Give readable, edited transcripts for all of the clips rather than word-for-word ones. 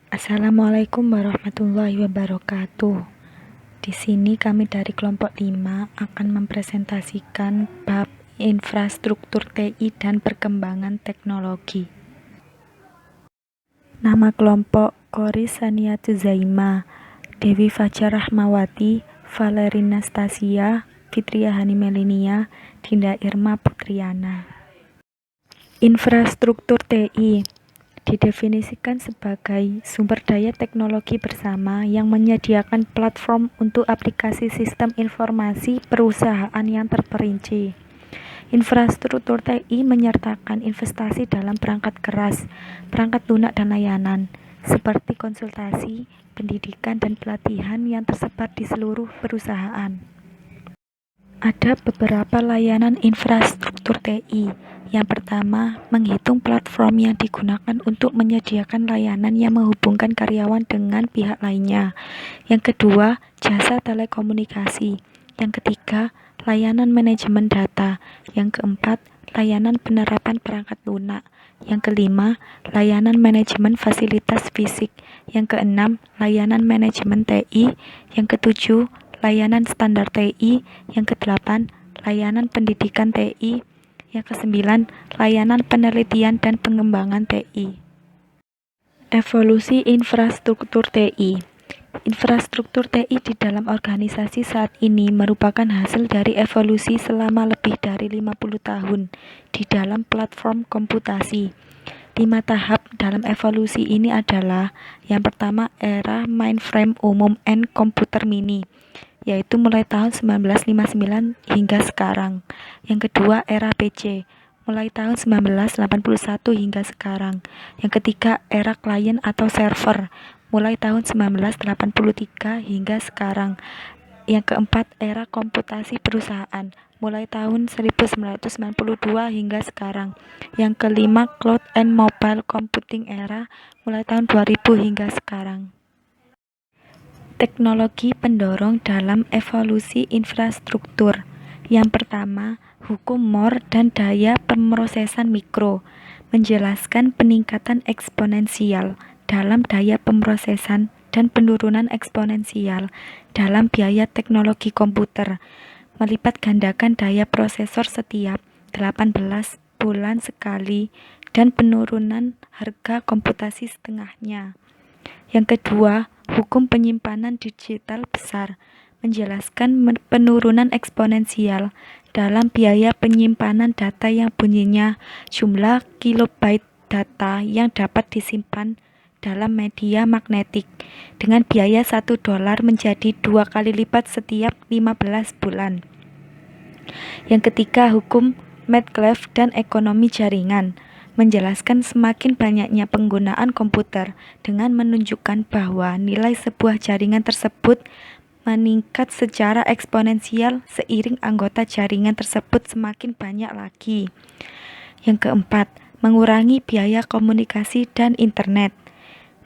Assalamualaikum warahmatullahi wabarakatuh. Di sini kami dari kelompok 5 akan mempresentasikan bab infrastruktur TI dan perkembangan teknologi. Nama kelompok Koris Saniatu Zaima, Dewi Fajar Rahmawati, Valerina Stasia, Fitria Hani Melinia, Dinda Irma Putriana. Infrastruktur TI didefinisikan sebagai sumber daya teknologi bersama yang menyediakan platform untuk aplikasi sistem informasi perusahaan yang terperinci. Infrastruktur TI menyertakan investasi dalam perangkat keras, perangkat lunak dan layanan, seperti konsultasi, pendidikan, dan pelatihan yang tersebar di seluruh perusahaan. Ada beberapa layanan infrastruktur TI. Yang pertama, menghitung platform yang digunakan untuk menyediakan layanan yang menghubungkan karyawan dengan pihak lainnya. Yang kedua, jasa telekomunikasi. Yang ketiga, layanan manajemen data. Yang keempat, layanan penerapan perangkat lunak. Yang kelima, layanan manajemen fasilitas fisik. Yang keenam, layanan manajemen TI. Yang ketujuh, layanan standar TI. Yang kedelapan, layanan pendidikan TI. Yang kesembilan, layanan penelitian dan pengembangan TI. Evolusi infrastruktur TI. Infrastruktur TI di dalam organisasi saat ini merupakan hasil dari evolusi selama lebih dari 50 tahun di dalam platform komputasi. 5 tahap dalam evolusi ini adalah: yang pertama, era mainframe umum and komputer mini, yaitu mulai tahun 1959 hingga sekarang. Yang kedua, era PC, mulai tahun 1981 hingga sekarang. Yang ketiga, era klien atau server, mulai tahun 1983 hingga sekarang. Yang keempat, era komputasi perusahaan, mulai tahun 1992 hingga sekarang. Yang kelima, cloud and mobile computing era, mulai tahun 2000 hingga sekarang. Teknologi pendorong dalam evolusi infrastruktur. Yang pertama, hukum Moore dan daya pemrosesan mikro, menjelaskan peningkatan eksponensial dalam daya pemrosesan dan penurunan eksponensial dalam biaya teknologi komputer, melipat gandakan daya prosesor setiap 18 bulan sekali dan penurunan harga komputasi setengahnya. Yang kedua, hukum penyimpanan digital besar, menjelaskan penurunan eksponensial dalam biaya penyimpanan data yang bunyinya jumlah kilobyte data yang dapat disimpan dalam media magnetik dengan biaya $1 menjadi 2 kali lipat setiap 15 bulan. Yang ketiga, hukum Metcalfe dan ekonomi jaringan, menjelaskan semakin banyaknya penggunaan komputer dengan menunjukkan bahwa nilai sebuah jaringan tersebut meningkat secara eksponensial seiring anggota jaringan tersebut semakin banyak lagi. Yang keempat, mengurangi biaya komunikasi dan internet.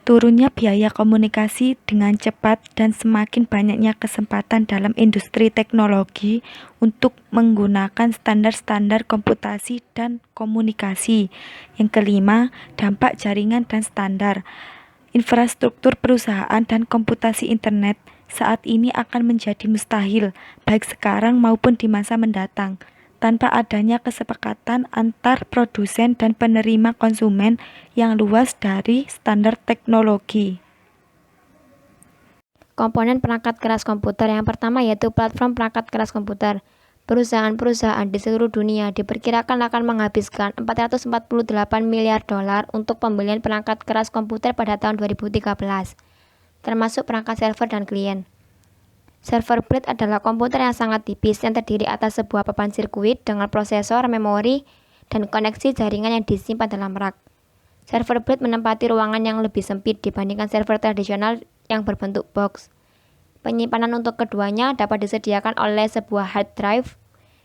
Turunnya biaya komunikasi dengan cepat dan semakin banyaknya kesempatan dalam industri teknologi untuk menggunakan standar-standar komputasi dan komunikasi. Yang kelima, dampak jaringan dan standar. Infrastruktur perusahaan dan komputasi internet saat ini akan menjadi mustahil, baik sekarang maupun di masa mendatang, tanpa adanya kesepakatan antar produsen dan penerima konsumen yang luas dari standar teknologi. Komponen perangkat keras komputer yang pertama yaitu platform perangkat keras komputer. Perusahaan-perusahaan di seluruh dunia diperkirakan akan menghabiskan $448 miliar untuk pembelian perangkat keras komputer pada tahun 2013, termasuk perangkat server dan klien. Server plate adalah komputer yang sangat tipis yang terdiri atas sebuah papan sirkuit dengan prosesor, memori, dan koneksi jaringan yang disimpan dalam rak. Server plate menempati ruangan yang lebih sempit dibandingkan server tradisional yang berbentuk box. Penyimpanan untuk keduanya dapat disediakan oleh sebuah hard drive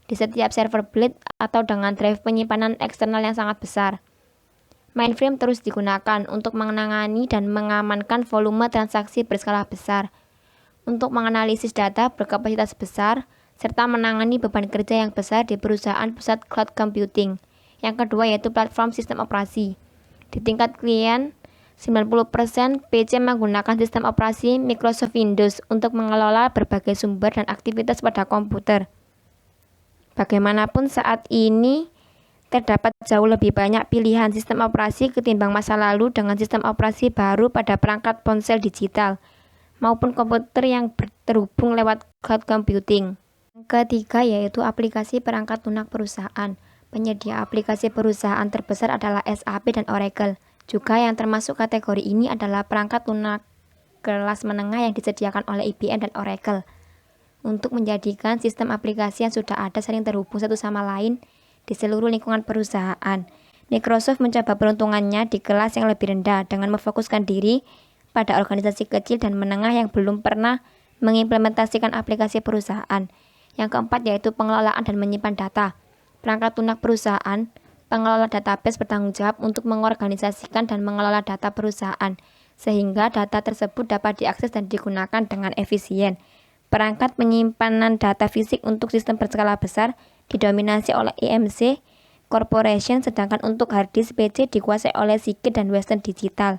di setiap server plate atau dengan drive penyimpanan eksternal yang sangat besar. Mainframe terus digunakan untuk menangani dan mengamankan volume transaksi berskala besar, untuk menganalisis data berkapasitas besar, serta menangani beban kerja yang besar di perusahaan pusat cloud computing. Yang kedua yaitu platform sistem operasi. Di tingkat klien, 90% PC menggunakan sistem operasi Microsoft Windows untuk mengelola berbagai sumber dan aktivitas pada komputer. Bagaimanapun saat ini terdapat jauh lebih banyak pilihan sistem operasi ketimbang masa lalu dengan sistem operasi baru pada perangkat ponsel digital maupun komputer yang terhubung lewat cloud computing. Yang ketiga yaitu aplikasi perangkat lunak perusahaan. Penyedia aplikasi perusahaan terbesar adalah SAP dan Oracle. Juga yang termasuk kategori ini adalah perangkat lunak kelas menengah yang disediakan oleh IBM dan Oracle untuk menjadikan sistem aplikasi yang sudah ada saling terhubung satu sama lain di seluruh lingkungan perusahaan. Microsoft mencoba peruntungannya di kelas yang lebih rendah dengan memfokuskan diri pada organisasi kecil dan menengah yang belum pernah mengimplementasikan aplikasi perusahaan. Yang keempat yaitu pengelolaan dan menyimpan data. Perangkat lunak perusahaan, pengelola database bertanggung jawab untuk mengorganisasikan dan mengelola data perusahaan, sehingga data tersebut dapat diakses dan digunakan dengan efisien. Perangkat penyimpanan data fisik untuk sistem berskala besar didominasi oleh EMC Corporation, sedangkan untuk hard disk PC dikuasai oleh Seagate dan Western Digital.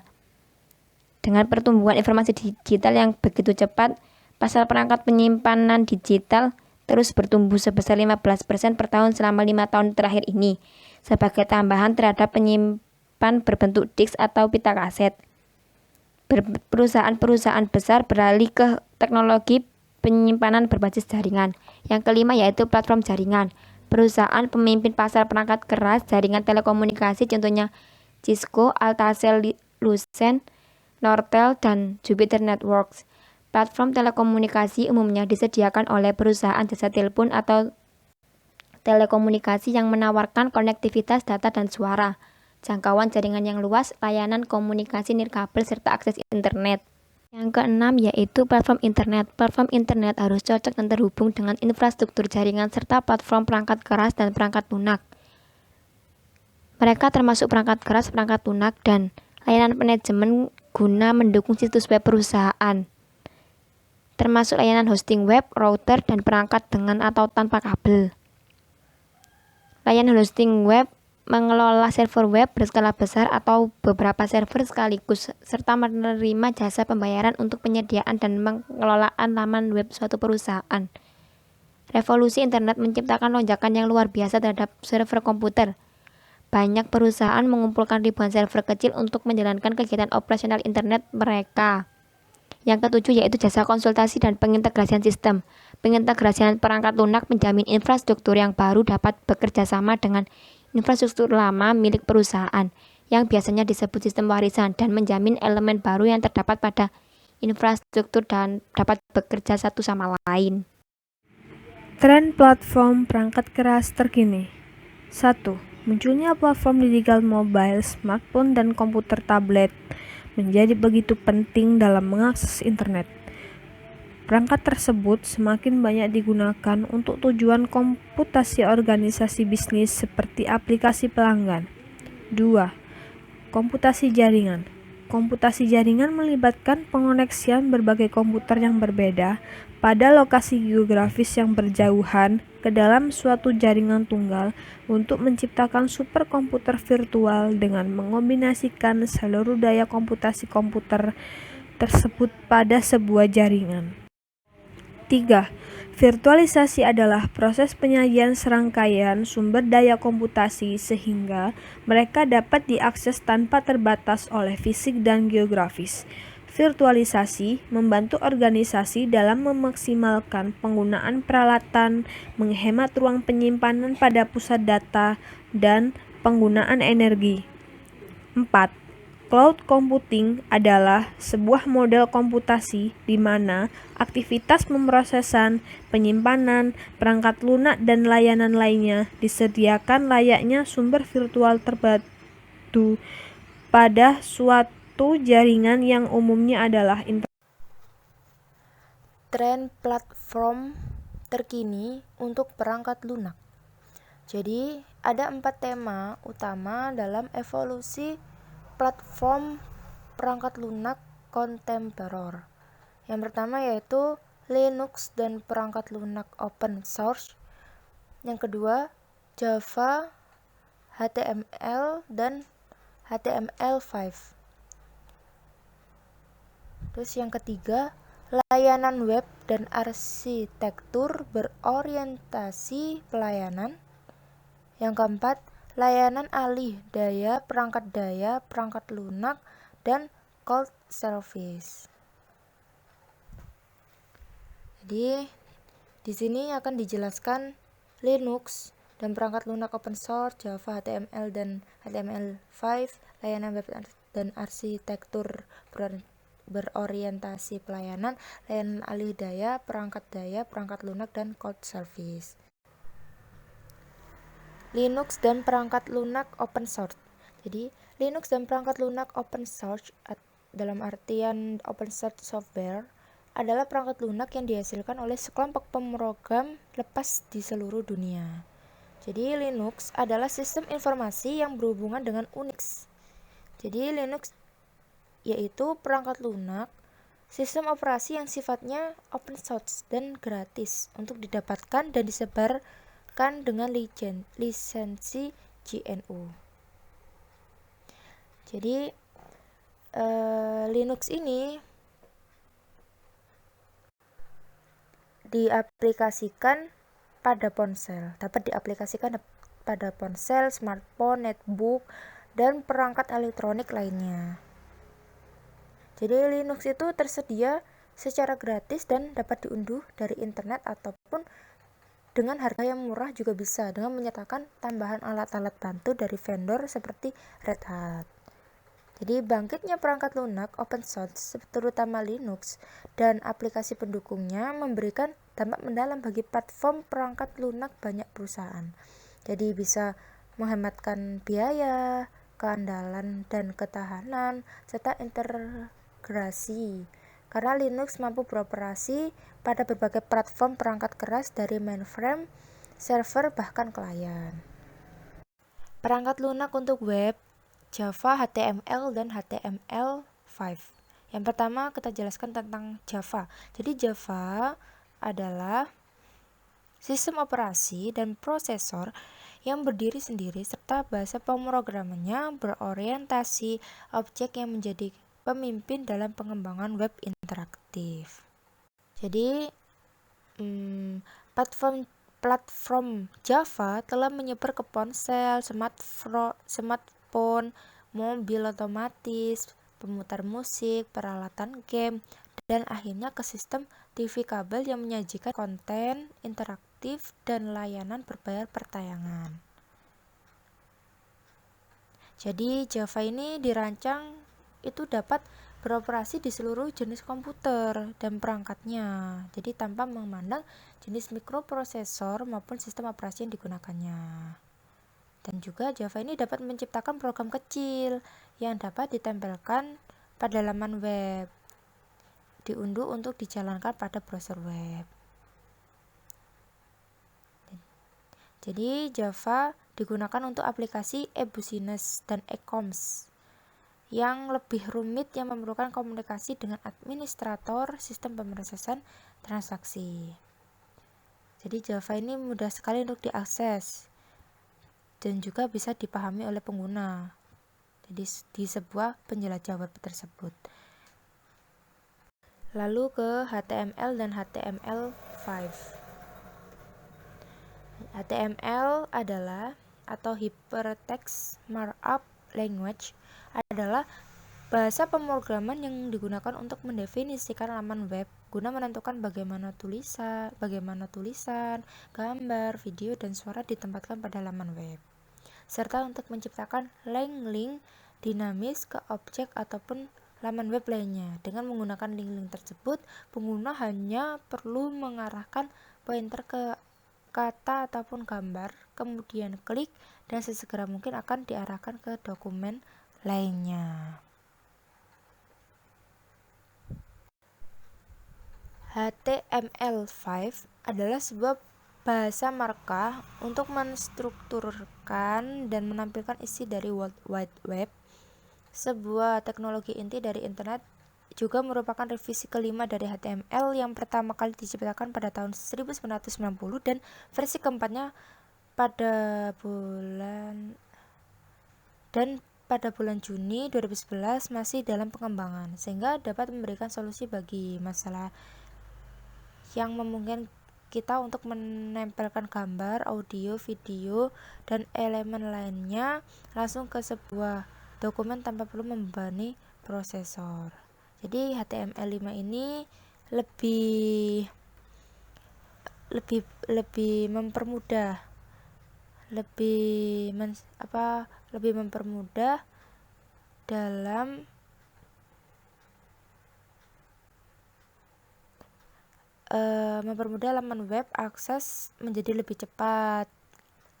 Dengan pertumbuhan informasi digital yang begitu cepat, pasar perangkat penyimpanan digital terus bertumbuh sebesar 15% per tahun selama 5 tahun terakhir ini, sebagai tambahan terhadap penyimpan berbentuk disk atau pita kaset. Perusahaan-perusahaan besar beralih ke teknologi penyimpanan berbasis jaringan. Yang kelima yaitu platform jaringan. Perusahaan pemimpin pasar perangkat keras jaringan telekomunikasi contohnya Cisco, Alcatel, Lucent, Nortel, dan Jupiter Networks. Platform telekomunikasi umumnya disediakan oleh perusahaan jasa telepon atau telekomunikasi yang menawarkan konektivitas data dan suara, jangkauan jaringan yang luas, layanan komunikasi nirkabel, serta akses internet. Yang keenam yaitu platform internet. Platform internet harus cocok dan terhubung dengan infrastruktur jaringan serta platform perangkat keras dan perangkat lunak. Mereka termasuk perangkat keras, perangkat lunak, dan layanan manajemen guna mendukung situs web perusahaan, termasuk layanan hosting web, router, dan perangkat dengan atau tanpa kabel. Layanan hosting web mengelola server web berskala besar atau beberapa server sekaligus, serta menerima jasa pembayaran untuk penyediaan dan pengelolaan laman web suatu perusahaan. Revolusi internet menciptakan lonjakan yang luar biasa terhadap server komputer. Banyak perusahaan mengumpulkan ribuan server kecil untuk menjalankan kegiatan operasional internet mereka. Yang ketujuh yaitu jasa konsultasi dan pengintegrasian sistem. Pengintegrasian perangkat lunak menjamin infrastruktur yang baru dapat bekerja sama dengan infrastruktur lama milik perusahaan, yang biasanya disebut sistem warisan, dan menjamin elemen baru yang terdapat pada infrastruktur dan dapat bekerja satu sama lain. Tren platform perangkat keras terkini. 1. Munculnya platform digital mobile, smartphone, dan komputer tablet menjadi begitu penting dalam mengakses internet. Perangkat tersebut semakin banyak digunakan untuk tujuan komputasi organisasi bisnis seperti aplikasi pelanggan. 2. Komputasi jaringan. Komputasi jaringan melibatkan pengoneksian berbagai komputer yang berbeda pada lokasi geografis yang berjauhan ke dalam suatu jaringan tunggal untuk menciptakan superkomputer virtual dengan mengombinasikan seluruh daya komputasi komputer tersebut pada sebuah jaringan. 3. Virtualisasi adalah proses penyajian serangkaian sumber daya komputasi sehingga mereka dapat diakses tanpa terbatas oleh fisik dan geografis. Virtualisasi membantu organisasi dalam memaksimalkan penggunaan peralatan, menghemat ruang penyimpanan pada pusat data, dan penggunaan energi. 4. Cloud computing adalah sebuah model komputasi di mana aktivitas pemrosesan, penyimpanan, perangkat lunak, dan layanan lainnya disediakan layaknya sumber virtual terpadu pada suatu jaringan yang umumnya adalah internet. Tren platform terkini untuk perangkat lunak. Jadi, ada 4 tema utama dalam evolusi platform perangkat lunak kontemporer. Yang pertama yaitu Linux dan perangkat lunak open source. Yang kedua, Java, HTML, dan HTML5. Terus yang ketiga, layanan web dan arsitektur berorientasi pelayanan. Yang keempat, layanan alih daya, perangkat lunak, dan cloud service. Jadi di sini akan dijelaskan Linux dan perangkat lunak open source, Java, HTML dan HTML5, layanan web dan arsitektur berorientasi pelayanan, layanan alih daya, perangkat lunak, dan cloud service. Linux dan perangkat lunak open source. Jadi, Linux dan perangkat lunak open source dalam artian open source software adalah perangkat lunak yang dihasilkan oleh sekelompok pemrogram lepas di seluruh dunia. Jadi Linux adalah sistem informasi yang berhubungan dengan Unix. Jadi Linux yaitu perangkat lunak, sistem operasi yang sifatnya open source dan gratis untuk didapatkan dan disebarkan dengan lisensi GNU. Jadi Linux ini diaplikasikan pada ponsel, dapat diaplikasikan pada ponsel, smartphone, netbook, dan perangkat elektronik lainnya. Jadi Linux itu tersedia secara gratis dan dapat diunduh dari internet ataupun dengan harga yang murah juga bisa, dengan menyertakan tambahan alat-alat bantu dari vendor seperti Red Hat. Jadi bangkitnya perangkat lunak open source terutama Linux dan aplikasi pendukungnya memberikan dampak mendalam bagi platform perangkat lunak banyak perusahaan. Jadi bisa menghematkan biaya, keandalan dan ketahanan serta integrasi. Karena Linux mampu beroperasi pada berbagai platform perangkat keras dari mainframe, server bahkan klien. Perangkat lunak untuk web Java, HTML, dan HTML5. Yang pertama kita jelaskan tentang Java. Jadi Java adalah sistem operasi dan prosesor yang berdiri sendiri serta bahasa pemrogramannya berorientasi objek yang menjadi pemimpin dalam pengembangan web interaktif. Jadi platform Java telah menyebar ke ponsel, smartphone, mobil otomatis, pemutar musik, peralatan game, dan akhirnya ke sistem TV kabel yang menyajikan konten interaktif dan layanan berbayar per tayangan. Jadi Java ini dirancang itu dapat beroperasi di seluruh jenis komputer dan perangkatnya, jadi tanpa memandang jenis mikroprosesor maupun sistem operasi yang digunakannya. Dan juga Java ini dapat menciptakan program kecil yang dapat ditempelkan pada laman web, diunduh untuk dijalankan pada browser web. Jadi Java digunakan untuk aplikasi e-business dan e-commerce yang lebih rumit yang memerlukan komunikasi dengan administrator sistem pemrosesan transaksi. Jadi Java ini mudah sekali untuk diakses dan juga bisa dipahami oleh pengguna. Jadi di sebuah penjelajah web tersebut. Lalu ke HTML dan HTML5. HTML adalah atau Hypertext Markup Language adalah bahasa pemrograman yang digunakan untuk mendefinisikan laman web guna menentukan bagaimana tulisan, gambar, video, dan suara ditempatkan pada laman web, serta untuk menciptakan link dinamis ke objek ataupun laman web lainnya. Dengan menggunakan link tersebut, pengguna hanya perlu mengarahkan pointer ke kata ataupun gambar, kemudian klik, dan sesegera mungkin akan diarahkan ke dokumen lainnya. HTML5 adalah sebuah bahasa markup untuk menstrukturkan dan menampilkan isi dari World Wide Web. Sebuah teknologi inti dari internet, juga merupakan revisi kelima dari HTML yang pertama kali diciptakan pada tahun 1990 dan versi keempatnya pada pada bulan Juni 2011 masih dalam pengembangan, sehingga dapat memberikan solusi bagi masalah yang memungkinkan kita untuk menempelkan gambar, audio, video, dan elemen lainnya langsung ke sebuah dokumen tanpa perlu membebani prosesor. Jadi HTML5 ini lebih mempermudah lebih mempermudah dalam mempermudah laman web akses menjadi lebih cepat,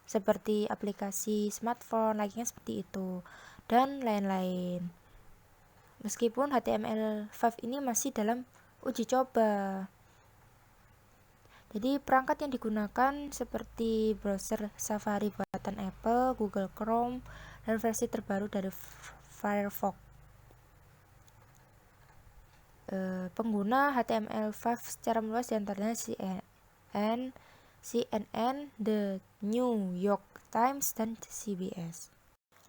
seperti aplikasi smartphone, layaknya seperti itu, dan lain-lain. Meskipun HTML5 ini masih dalam uji coba. Jadi perangkat yang digunakan seperti browser Safari buatan Apple, Google Chrome, dan versi terbaru dari Firefox. Pengguna HTML5 secara meluas diantaranya CNN, The New York Times, dan CBS.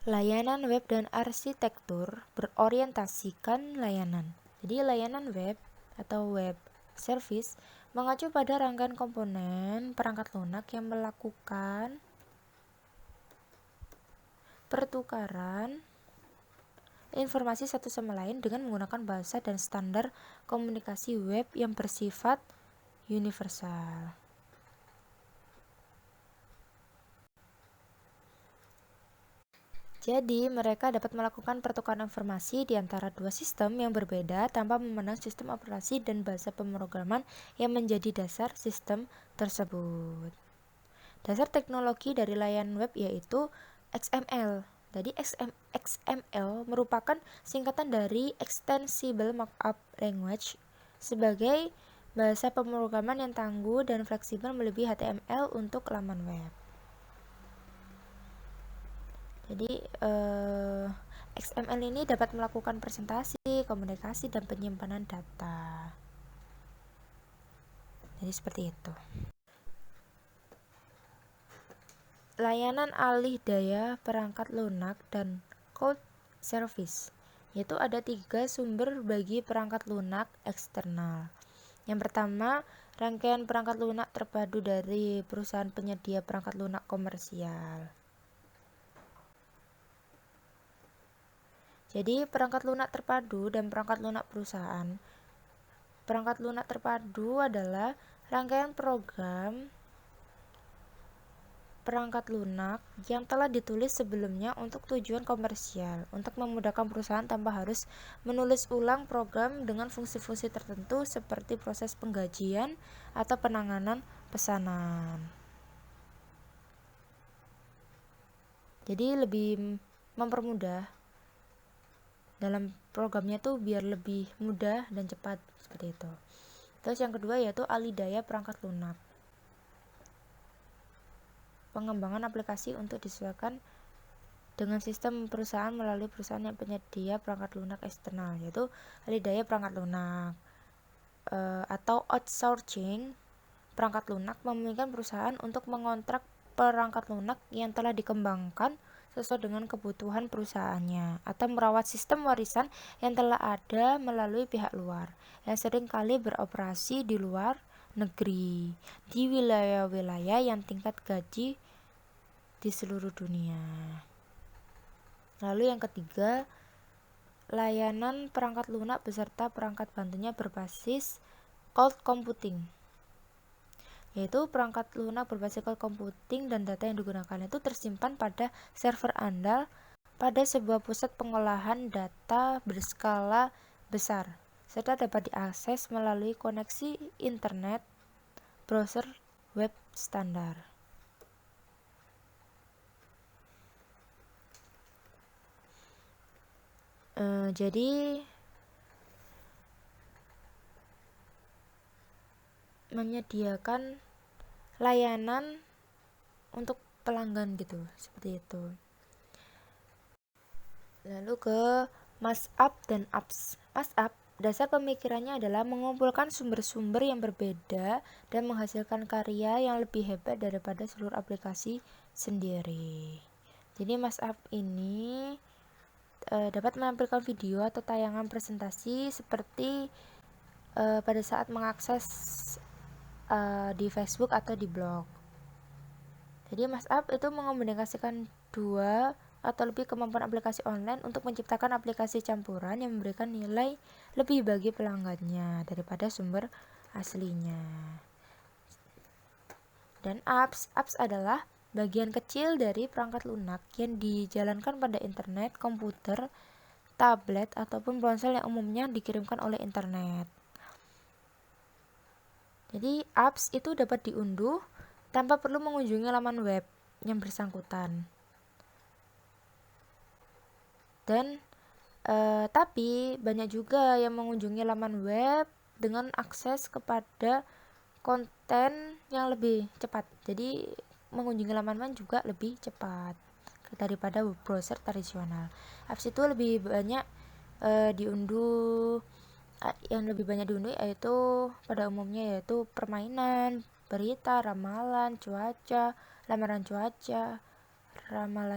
Layanan web dan arsitektur berorientasikan layanan. Jadi layanan web atau web service mengacu pada rangkaian komponen perangkat lunak yang melakukan pertukaran informasi satu sama lain dengan menggunakan bahasa dan standar komunikasi web yang bersifat universal. Jadi, mereka dapat melakukan pertukaran informasi di antara dua sistem yang berbeda tanpa memandang sistem operasi dan bahasa pemrograman yang menjadi dasar sistem tersebut. Dasar teknologi dari layanan web yaitu XML. Jadi XML merupakan singkatan dari Extensible Markup Language sebagai bahasa pemrograman yang tangguh dan fleksibel melebihi HTML untuk laman web. Jadi XML ini dapat melakukan presentasi, komunikasi, dan penyimpanan data. Jadi seperti itu. Layanan alih daya perangkat lunak dan cloud service, yaitu ada 3 sumber bagi perangkat lunak eksternal. Yang pertama, rangkaian perangkat lunak terpadu dari perusahaan penyedia perangkat lunak komersial. Jadi perangkat lunak terpadu dan perangkat lunak perusahaan. Perangkat lunak terpadu adalah rangkaian program perangkat lunak yang telah ditulis sebelumnya untuk tujuan komersial, untuk memudahkan perusahaan tanpa harus menulis ulang program dengan fungsi-fungsi tertentu seperti proses penggajian atau penanganan pesanan. Jadi lebih mempermudah dalam programnya tuh biar lebih mudah dan cepat, seperti itu. Terus yang kedua yaitu alih daya perangkat lunak. Pengembangan aplikasi untuk disesuaikan dengan sistem perusahaan melalui perusahaan yang penyedia perangkat lunak eksternal, yaitu alih daya perangkat lunak atau outsourcing perangkat lunak memungkinkan perusahaan untuk mengontrak perangkat lunak yang telah dikembangkan sesuai dengan kebutuhan perusahaannya atau merawat sistem warisan yang telah ada melalui pihak luar yang seringkali beroperasi di luar negeri di wilayah-wilayah yang tingkat gaji di seluruh dunia. Lalu yang ketiga, layanan perangkat lunak beserta perangkat bantunya berbasis cloud computing, yaitu perangkat lunak berbasis cloud computing dan data yang digunakan itu tersimpan pada server andal pada sebuah pusat pengolahan data berskala besar serta dapat diakses melalui koneksi internet browser web standar. Jadi menyediakan layanan untuk pelanggan gitu, seperti itu. Lalu ke mashup dan apps. Mashup, dasar pemikirannya adalah mengumpulkan sumber-sumber yang berbeda dan menghasilkan karya yang lebih hebat daripada seluruh aplikasi sendiri. Jadi mashup ini dapat menampilkan video atau tayangan presentasi seperti pada saat mengakses di Facebook atau di blog. Jadi MassApp itu mengomunikasikan dua atau lebih kemampuan aplikasi online untuk menciptakan aplikasi campuran yang memberikan nilai lebih bagi pelanggannya daripada sumber aslinya. Dan apps adalah bagian kecil dari perangkat lunak yang dijalankan pada internet, komputer, tablet, ataupun ponsel yang umumnya dikirimkan oleh internet. Jadi apps itu dapat diunduh tanpa perlu mengunjungi laman web yang bersangkutan. Dan tapi banyak juga yang mengunjungi laman web dengan akses kepada konten yang lebih cepat. Jadi mengunjungi laman juga lebih cepat daripada web browser tradisional. Apps itu lebih banyak diunduh. Yang lebih banyak diunduh yaitu pada umumnya yaitu permainan, berita, ramalan cuaca, ramalan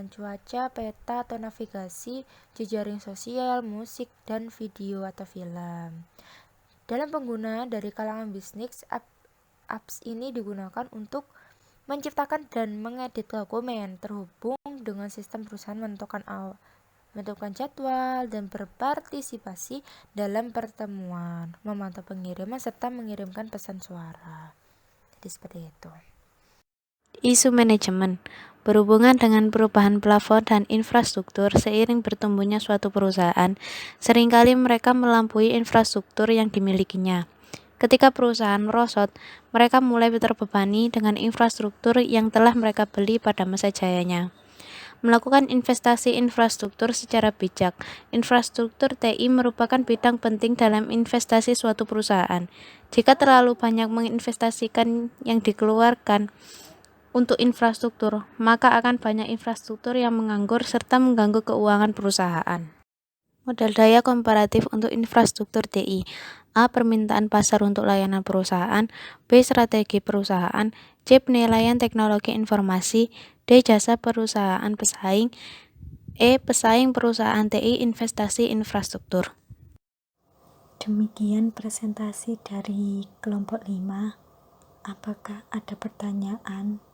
cuaca, peta atau navigasi, jejaring sosial, musik, dan video atau film. Dalam pengguna dari kalangan bisnis, apps ini digunakan untuk menciptakan dan mengedit dokumen terhubung dengan sistem perusahaan, menentukan jadwal, dan berpartisipasi dalam pertemuan, memantau pengiriman, serta mengirimkan pesan suara. Jadi seperti itu. Isu manajemen berhubungan dengan perubahan plafon dan infrastruktur. Seiring bertumbuhnya suatu perusahaan, seringkali mereka melampaui infrastruktur yang dimilikinya. Ketika perusahaan merosot, mereka mulai terbebani dengan infrastruktur yang telah mereka beli pada masa jayanya. Melakukan investasi infrastruktur secara bijak. Infrastruktur TI merupakan bidang penting dalam investasi suatu perusahaan. Jika terlalu banyak menginvestasikan yang dikeluarkan untuk infrastruktur, maka akan banyak infrastruktur yang menganggur serta mengganggu keuangan perusahaan. Modal daya komparatif untuk infrastruktur TI. A. Permintaan pasar untuk layanan perusahaan. B. Strategi perusahaan. C. Penilaian teknologi informasi. D. Jasa perusahaan pesaing. E. Pesaing perusahaan TI investasi infrastruktur. Demikian presentasi dari kelompok 5. Apakah ada pertanyaan?